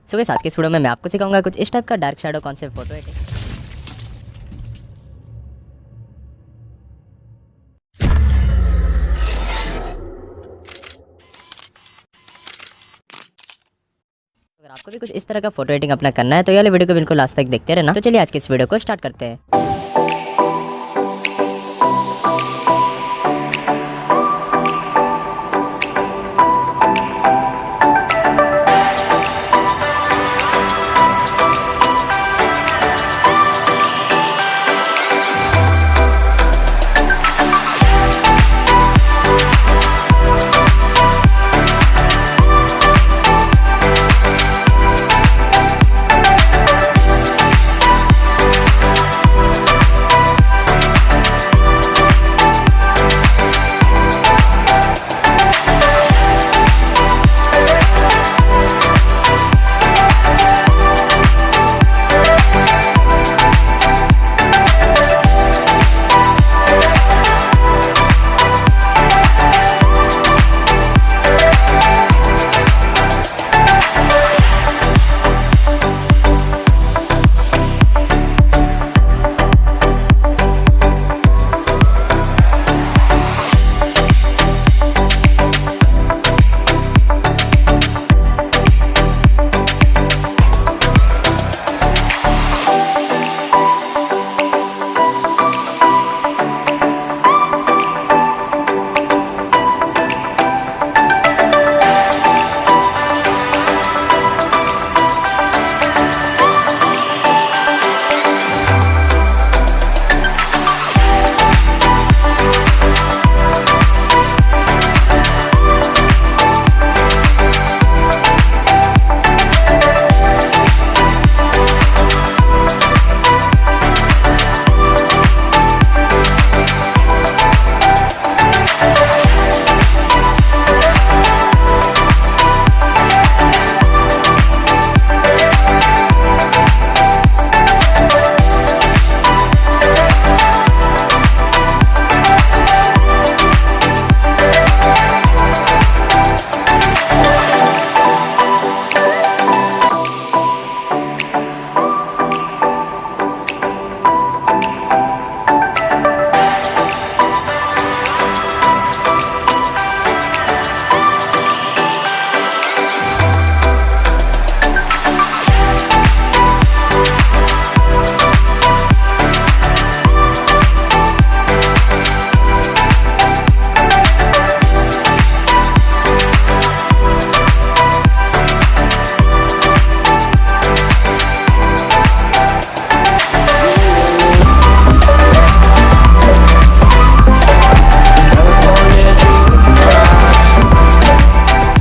So guys आज के इस वीडियो में मैं आपको सिखाऊंगा कुछ इस टाइप का dark shadow concept photo editing. अगर आपको भी कुछ इस तरह का फोटो एडिटिंग अपना करना है तो ये वाले वीडियो को बिल्कुल लास्ट तक देखते रहना। तो चलिए आज के इस वीडियो को स्टार्ट करते हैं।